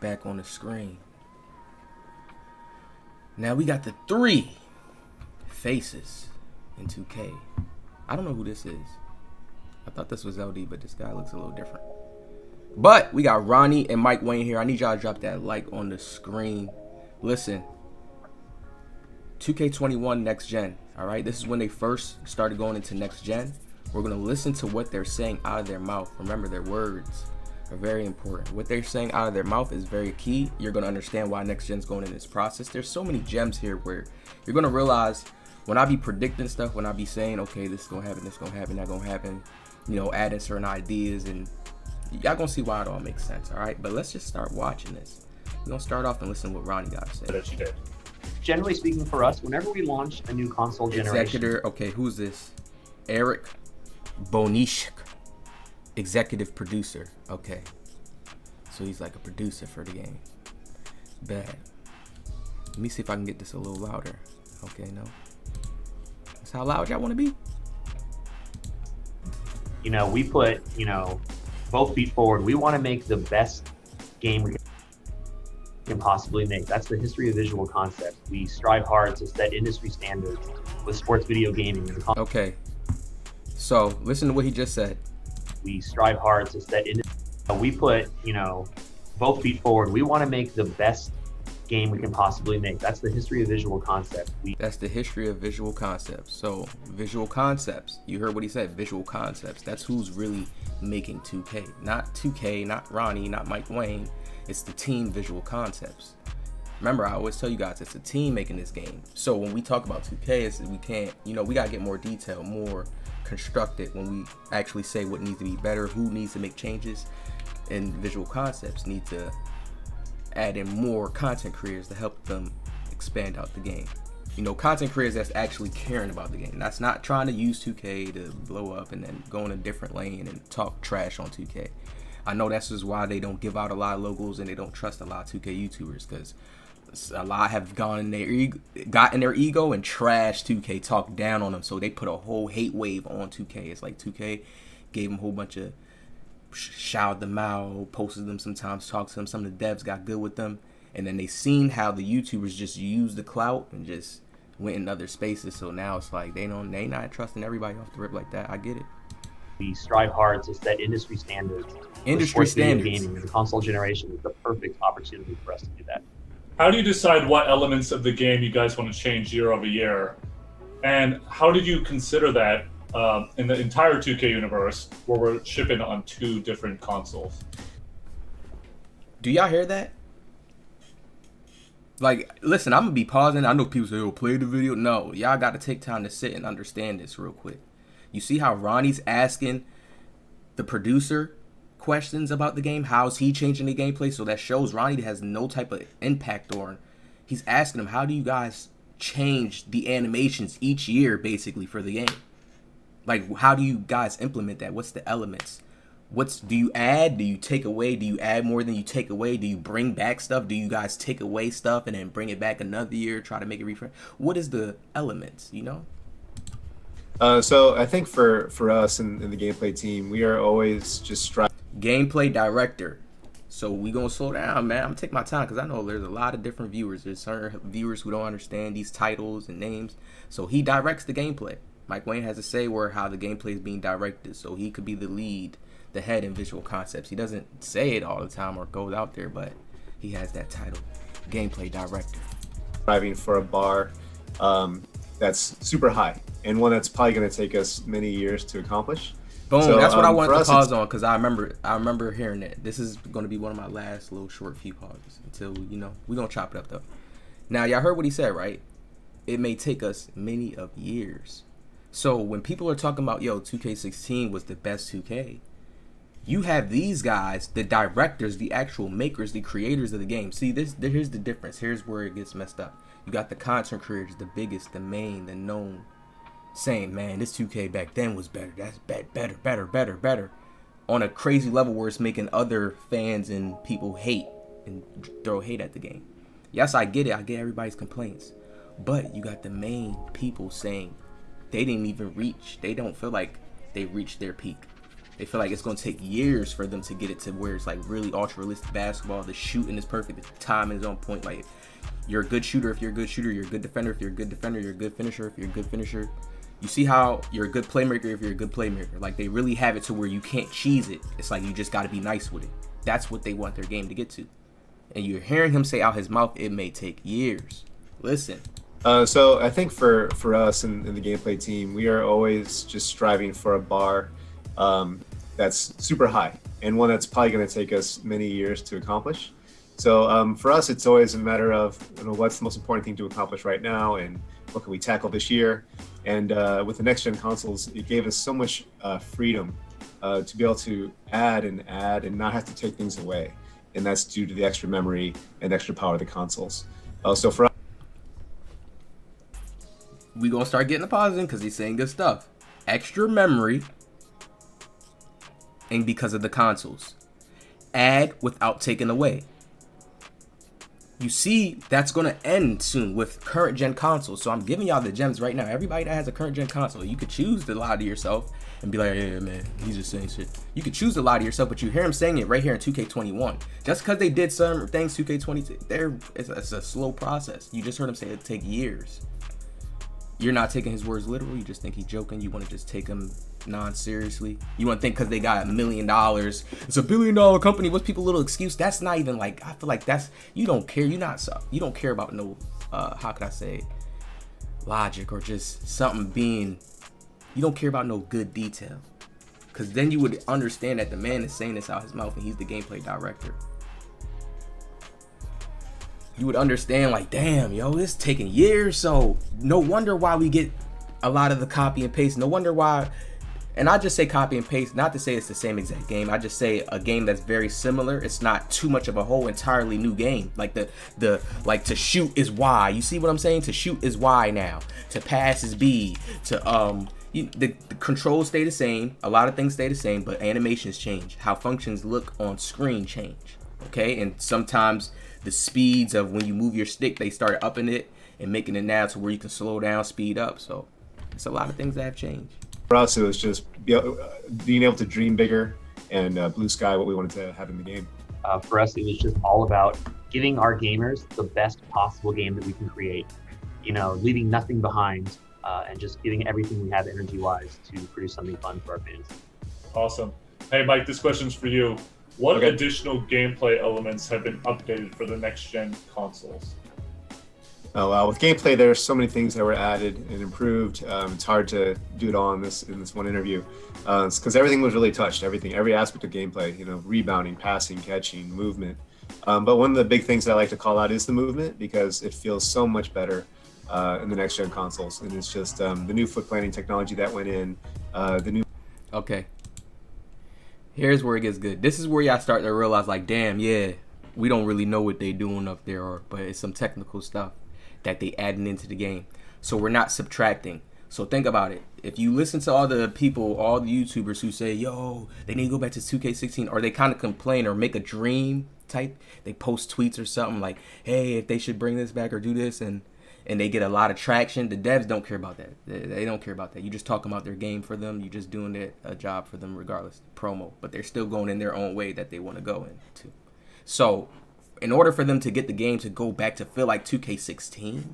back on the screen. Now we got the 3 faces in 2K. I don't know who this is. I thought this was LD, but this guy looks a little different. But we got Ronnie and Mike Wayne here. I need y'all to drop that like on the screen. Listen, 2K21 next gen. All right, this is when they first started going into next gen. We're gonna listen to what they're saying out of their mouth. Remember, their words are very important. What they're saying out of their mouth is very key. You're gonna understand why next gen's going in this process. There's so many gems here where you're gonna realize when I be predicting stuff, when I be saying, okay, this is gonna happen, this is gonna happen, that gonna happen, you know, adding certain ideas, and y'all gonna see why it all makes sense. All right, but let's just start watching this. We're gonna start off and listen to what Ronnie got to say. That you did. Generally speaking, for us, whenever we launch a new console generation, Executor, okay, who's this? Eric Bonishk, executive producer. Okay, so he's like a producer for the game. Bad. Let me see if I can get this a little louder. Okay, no. That's how loud y'all want to be? you know, we put, you know, both feet forward. We want to make the best game we can possibly make. That's the history of visual concepts. We strive hard to set industry standards with sports video gaming. Okay, so listen to what he just said. We strive hard to set we put, you know, both feet forward. We want to make the best game we can possibly make. That's the history of visual concepts. That's the history of visual concepts. So visual concepts, you heard what he said, visual concepts. That's who's really making 2K. Not 2K, not Ronnie, not Mike Wayne. It's the team Visual Concepts. Remember, I always tell you guys, it's a team making this game. So when we talk about 2K, we can't, you know, we got to get more detailed, more constructed when we actually say what needs to be better, who needs to make changes. And Visual Concepts need to add in more content creators to help them expand out the game. You know, content creators that's actually caring about the game. That's not trying to use 2K to blow up and then go in a different lane and talk trash on 2K. I know that's just why they don't give out a lot of logos and they don't trust a lot of 2K YouTubers, because a lot have got in their ego and trashed 2K, talked down on them. So they put a whole hate wave on 2K. It's like 2K gave them a whole bunch of shouted them out, posted them sometimes, talked to them. Some of the devs got good with them, and then they seen how the YouTubers just used the clout and just went in other spaces. So now it's like they not trusting everybody off the rip like that. I get it. We strive hard to set industry standards. Industry standards. Gaming and the console generation is the perfect opportunity for us to do that. How do you decide what elements of the game you guys want to change year over year? And how did you consider that in the entire 2K universe where we're shipping on 2 different consoles? Do y'all hear that? Like, listen, I'm going to be pausing. I know people say, oh, play the video. No, y'all got to take time to sit and understand this real quick. You see how Ronnie's asking the producer questions about the game? How's he changing the gameplay? So that shows Ronnie has no type of impact on. He's asking him, how do you guys change the animations each year, basically, for the game? Like, how do you guys implement that? What's the elements? Do you add? Do you take away? Do you add more than you take away? Do you bring back stuff? Do you guys take away stuff and then bring it back another year, try to make it refresh? What is the elements, you know? So I think for us in the gameplay team, we are always just striving. Gameplay director. So we gonna slow down, man. I'm gonna take my time because I know there's a lot of different viewers. There's certain viewers who don't understand these titles and names. So he directs the gameplay. Mike Wayne has a say where how the gameplay is being directed. So he could be the lead, the head in Visual Concepts. He doesn't say it all the time or goes out there, but he has that title, gameplay director. Striving for a bar that's super high and one that's probably going to take us many years to accomplish. Boom. So, that's what I wanted to pause on because I remember hearing that. This is going to be one of my last little short few pauses until, you know, we're going to chop it up though. Now, y'all heard what he said, right? It may take us many of years. So when people are talking about, yo, 2K16 was the best 2K, you have these guys, the directors, the actual makers, the creators of the game. See, here's the difference. Here's where it gets messed up. You got the content creators, the biggest, the main, the known, saying, man, this 2K back then was better. That's better. On a crazy level where it's making other fans and people hate and throw hate at the game. Yes, I get it. I get everybody's complaints. But you got the main people saying they didn't even reach. They don't feel like they reached their peak. They feel like it's going to take years for them to get it to where it's like really ultra realistic basketball. The shooting is perfect. The timing is on point. Like, you're a good shooter if you're a good shooter. You're a good defender if you're a good defender. You're a good finisher if you're a good finisher. You see how you're a good playmaker if you're a good playmaker. Like, they really have it to where you can't cheese it. It's like you just got to be nice with it. That's what they want their game to get to. And you're hearing him say out his mouth, it may take years. Listen. So I think for us in the gameplay team, we are always just striving for a bar that's super high and one that's probably going to take us many years to accomplish. So for us, it's always a matter of what's the most important thing to accomplish right now and what can we tackle this year. And with the next gen consoles, it gave us so much freedom to be able to add and not have to take things away. And that's due to the extra memory and extra power of the consoles. So for us, we gonna start getting the positive because he's saying good stuff. Extra memory, and because of the consoles. Add without taking away. You see, that's gonna end soon with current gen consoles. So I'm giving y'all the gems right now. Everybody that has a current gen console, you could choose to lie to yourself and be like, yeah, man, he's just saying shit. You could choose to lie to yourself, but you hear him saying it right here in 2K21. Just because they did some things 2K22, it's a slow process. You just heard him say it'd take years. You're not taking his words literal. You just think he's joking. You want to just take him non-seriously. You want to think because they got $1 million, it's $1 billion company. What's people's little excuse? That's not even like, I feel like that's, you don't care. You don't care about no, how could I say, logic or just something being, you don't care about no good detail. Because then you would understand that the man is saying this out his mouth and he's the gameplay director. You would understand like, damn, yo, it's taking years. So no wonder why we get a lot of the copy and paste. No wonder why. And I just say copy and paste, not to say it's the same exact game. I just say a game that's very similar. It's not too much of a whole entirely new game. Like like to shoot is Y. You see what I'm saying? To shoot is Y now. To pass is B. To the controls stay the same. A lot of things stay the same, but animations change. How functions look on screen change. Okay, and sometimes the speeds of when you move your stick, they start upping it and making it now to where you can slow down, speed up. So it's a lot of things that have changed. For us, it was just being able to dream bigger and blue sky what we wanted to have in the game. For us, it was just all about giving our gamers the best possible game that we can create. Leaving nothing behind and just giving everything we have energy-wise to produce something fun for our fans. Awesome. Hey, Mike, this question's for you. What additional gameplay elements have been updated for the next-gen consoles? Oh, wow. With gameplay, there are so many things that were added and improved. It's hard to do it all in this one interview because everything was really touched. Every aspect of gameplay, rebounding, passing, catching, movement. But one of the big things that I like to call out is the movement because it feels so much better in the next-gen consoles. And it's just the new foot planting technology that went in, the new... Okay. Here's where it gets good. This is where y'all start to realize, like, damn, yeah, we don't really know what they doing up there, but it's some technical stuff that they adding into the game. So we're not subtracting. So think about it. If you listen to all the people, all the YouTubers who say, yo, they need to go back to 2K16, or they kind of complain or make a dream type, they post tweets or something like, hey, if they should bring this back or do this, and they get a lot of traction. The devs don't care about that. They don't care about that. You just talking about their game for them. You just doing a job for them regardless. Promo. But they're still going in their own way that they want to go into. So in order for them to get the game to go back to feel like 2K16,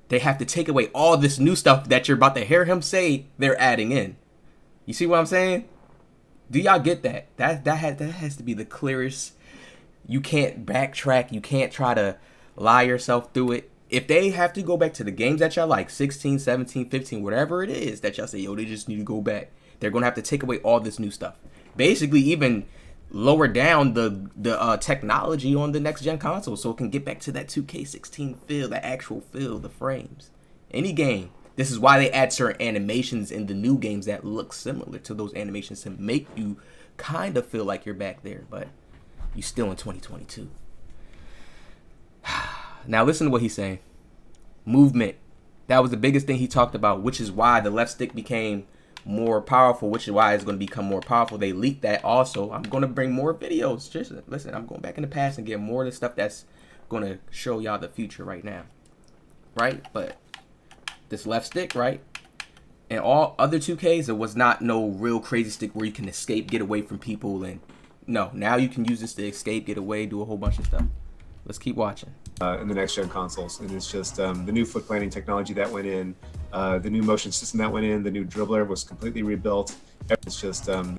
they have to take away all this new stuff that you're about to hear him say they're adding in. You see what I'm saying? Do y'all get that? That has to be the clearest. You can't backtrack. You can't try to lie yourself through it. If they have to go back to the games that y'all like, 16, 17, 15, whatever it is that y'all say, yo, they just need to go back, they're going to have to take away all this new stuff. Basically, even lower down the technology on the next-gen console so it can get back to that 2K16 feel, that actual feel, the frames. Any game. This is why they add certain animations in the new games that look similar to those animations to make you kind of feel like you're back there, but you still in 2022. Now listen to what he's saying. Movement. That was the biggest thing he talked about, which is why the left stick became more powerful, which is why it's going to become more powerful. They leaked that also. I'm going to bring more videos. Just listen, I'm going back in the past and get more of the stuff that's going to show y'all the future right now. Right? But this left stick, right? And all other 2Ks, it was not no real crazy stick where you can escape, get away from people, and no. Now you can use this to escape, get away, do a whole bunch of stuff. Let's keep watching. In the next gen consoles, and it's just the new foot planning technology that went in, the new motion system that went in, the new dribbler was completely rebuilt. It's just the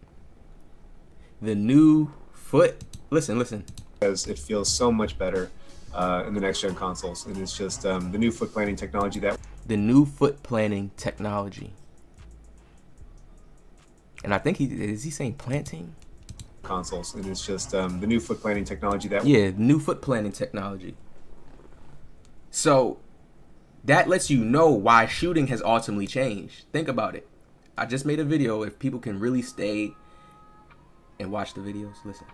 new foot. Listen. Because it feels so much better in the next gen consoles, and it's just the new foot planning technology that. The new foot planning technology. And I think is he saying planting? Consoles, and it's just the new foot planning technology that. Yeah, new foot planning technology. So that lets you know why shooting has ultimately changed. Think about it. I just made a video. If people can really stay and watch the videos, listen.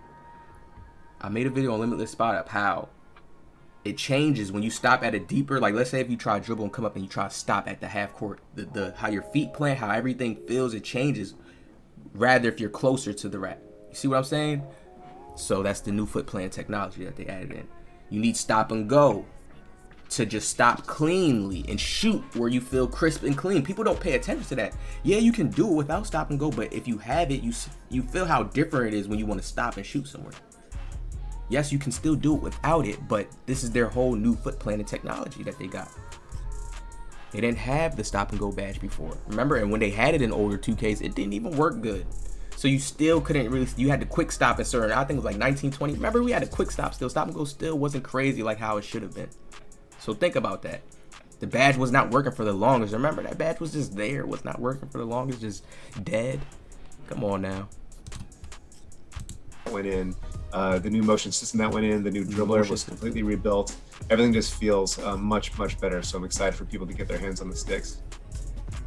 I made a video on Limitless Spot Up how it changes when you stop at a deeper, like let's say if you try to dribble and come up and you try to stop at the half court, the how your feet plant, how everything feels, it changes. Rather if you're closer to the rack. You see what I'm saying? So that's the new foot plant technology that they added in. You need stop and go to just stop cleanly and shoot where you feel crisp and clean. People don't pay attention to that. Yeah, you can do it without stop and go, but if you have it, you feel how different it is when you want to stop and shoot somewhere. Yes, you can still do it without it, but this is their whole new foot planting technology that they got. They didn't have the stop and go badge before. Remember, and when they had it in older 2Ks, it didn't even work good. So you still couldn't really, you had to quick stop in certain, I think it was like 1920. Remember, we had a quick stop still. Stop and go still wasn't crazy like how it should have been. So think about that. The badge was not working for the longest. Remember, that badge was just there. It was not working for the longest, just dead. Come on now. Went in, the new motion system that went in, the new dribbler was completely rebuilt. Everything just feels much better. So I'm excited for people to get their hands on the sticks.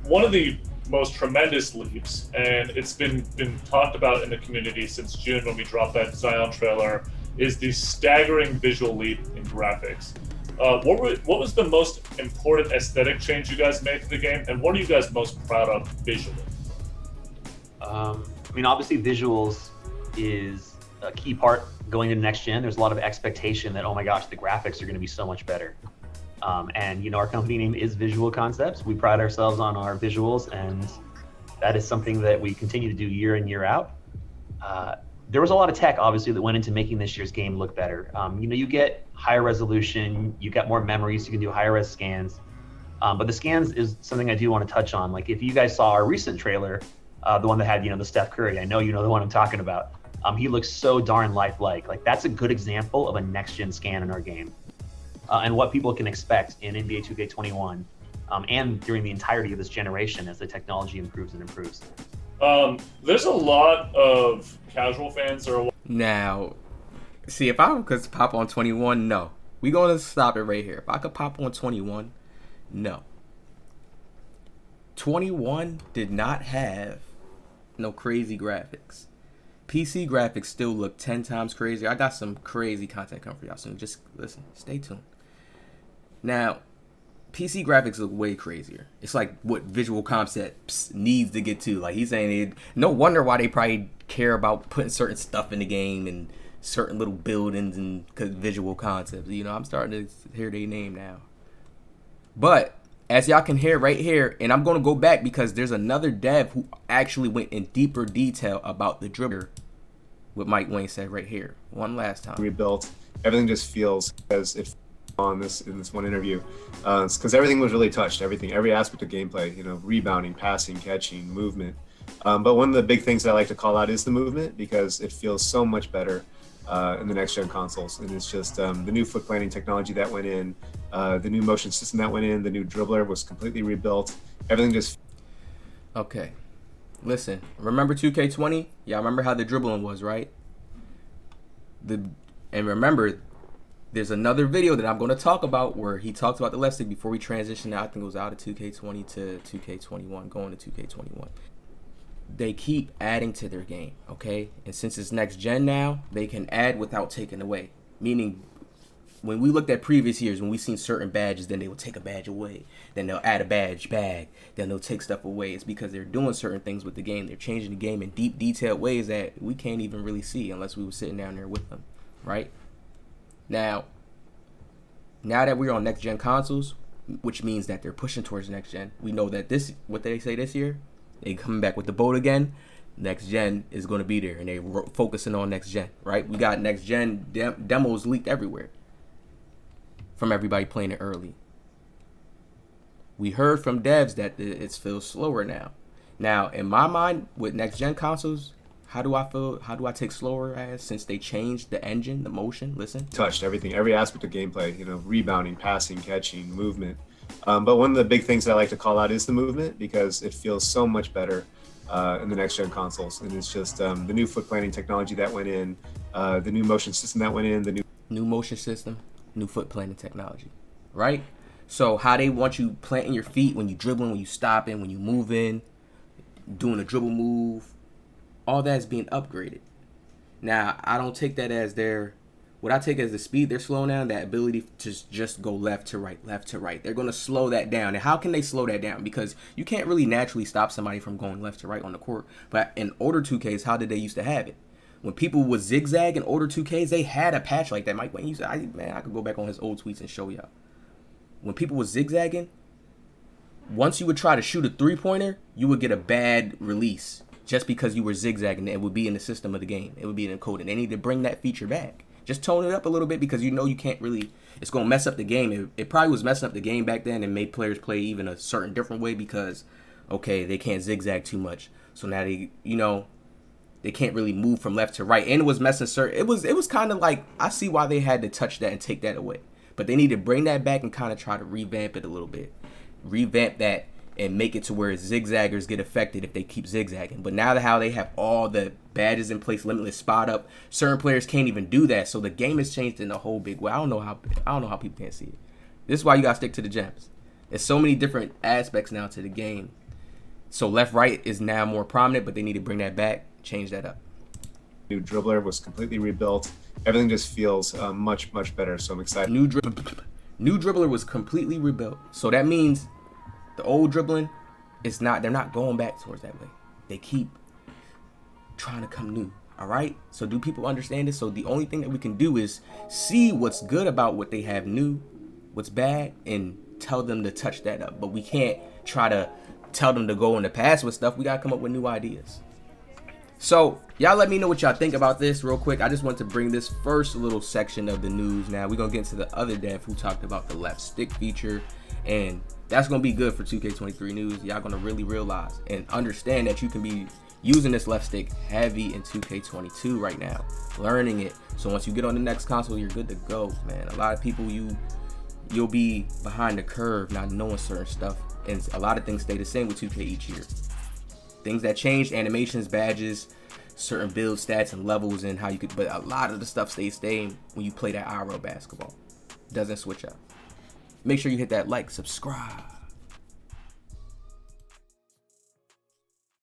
One of the most tremendous leaps, and it's been talked about in the community since June when we dropped that Zion trailer, is the staggering visual leap in graphics. What was the most important aesthetic change you guys made to the game, and what are you guys most proud of visually? I mean, obviously visuals is a key part going into next gen. There's a lot of expectation that, oh my gosh, the graphics are going to be so much better. And you know, our company name is Visual Concepts. We pride ourselves on our visuals, and that is something that we continue to do year in, year out. There was a lot of tech, obviously, that went into making this year's game look better. You know, you get higher resolution, you get more memories, you can do higher res scans. But the scans is something I do want to touch on. Like if you guys saw our recent trailer, the one that had, you know, the Steph Curry, I know you know the one I'm talking about. He looks so darn lifelike. Like that's a good example of a next gen scan in our game. And what people can expect in NBA 2K21 and during the entirety of this generation as the technology improves and improves. There's a lot of casual fans that are... Now, see, if I could pop on 21, no. We're going to stop it right here. If I could pop on 21, no. 21 did not have no crazy graphics. PC graphics still look 10 times crazier. I got some crazy content coming for y'all soon. Just listen, stay tuned. Now, PC graphics look way crazier. It's like what Visual Concepts needs to get to. Like he's saying, no wonder why they probably care about putting certain stuff in the game and certain little buildings and cause Visual Concepts. You know, I'm starting to hear their name now. But as y'all can hear right here, and I'm going to go back because there's another dev who actually went in deeper detail about the dribbler, what Mike Wang said right here. One last time. Rebuilt. Everything just feels as if in this one interview, because everything was really touched. Every aspect of gameplay, you know, rebounding, passing, catching, movement. But one of the big things that I like to call out is the movement, because it feels so much better in the next gen consoles. And it's just the new foot planting technology that went in, the new motion system that went in, the new dribbler was completely rebuilt. Everything just... Okay. Listen, remember 2K20? Y'all remember how the dribbling was, right? And remember, there's another video that I'm going to talk about where he talks about the left stick before we transition out. I think it was out of 2K20 to 2K21, going to 2K21. They keep adding to their game, okay? And since it's next gen now, they can add without taking away. Meaning, when we looked at previous years, when we seen certain badges, then they will take a badge away. Then they'll add a badge back. Then they'll take stuff away. It's because they're doing certain things with the game. They're changing the game in deep, detailed ways that we can't even really see unless we were sitting down there with them, right? Now that we're on next gen consoles, which means that they're pushing towards next gen. We know that what they say this year, they coming back with the boat again. Next gen is going to be there, and they focusing on next gen, right? We got next gen demos leaked everywhere from everybody playing it early. We heard from devs that it feels slower now. Now, in my mind, with next gen consoles, how do I feel? How do I take slower as, since they changed the engine, the motion? Listen, Touched everything, every aspect of gameplay. You know, rebounding, passing, catching, movement. But one of the big things that I like to call out is the movement, because it feels so much better in the next gen consoles. And it's just the new foot planting technology that went in, the new motion system that went in, the new motion system, new foot planting technology, right? So how they want you planting your feet when you dribbling, when you stopping, when you moving, doing a dribble move, all that's being upgraded. Now, I don't take that as what I take as the speed they're slowing down, that ability to just go left to right, left to right. They're going to slow that down. And how can they slow that down? Because you can't really naturally stop somebody from going left to right on the court. But in older 2Ks, how did they used to have it? When people would zigzag in older 2Ks, they had a patch like that. Mike Wayne used to, I could go back on his old tweets and show y'all. When people were zigzagging, once you would try to shoot a three-pointer, you would get a bad release just because you were zigzagging. It would be in the system of the game. It would be encoded. They need to bring that feature back. Just tone it up a little bit, because you know you can't really, it's going to mess up the game. It probably was messing up the game back then and made players play even a certain different way because, okay, they can't zigzag too much. So now they can't really move from left to right. And it was messing certain. It was kind of like, I see why they had to touch that and take that away. But they need to bring that back and kind of try to revamp it a little bit. Revamp that and make it to where zigzaggers get affected if they keep zigzagging. But now how they have all the badges in place, limitless spot up, certain players can't even do that. So the game has changed in a whole big way. I don't know how people can't see it. This is why you gotta stick to the gems. There's so many different aspects now to the game. So left right is now more prominent, but they need to bring that back, change that up. new dribbler was completely rebuilt. Everything just feels much better. So I'm excited. New dribbler was completely rebuilt. So that means the old dribbling is not. They're not going back towards that way. They keep trying to come new. All right. So do people understand this? So the only thing that we can do is see what's good about what they have new, what's bad, and tell them to touch that up. But we can't try to tell them to go in the past with stuff. We gotta come up with new ideas. So y'all let me know what y'all think about this real quick. I just want to bring this first little section of the news. Now we're gonna get into the other dev who talked about the left stick feature, and that's gonna be good for 2K23 news. Y'all gonna really realize and understand that you can be using this left stick heavy in 2K22 right now, learning it. So once you get on the next console, you're good to go, man. A lot of people, you'll be behind the curve not knowing certain stuff, and a lot of things stay the same with 2K each year. Things that changed, animations, badges, certain build stats and levels, and how you could, but a lot of the stuff stays same when you play that IRL basketball. Doesn't switch up. Make sure you hit that like, subscribe.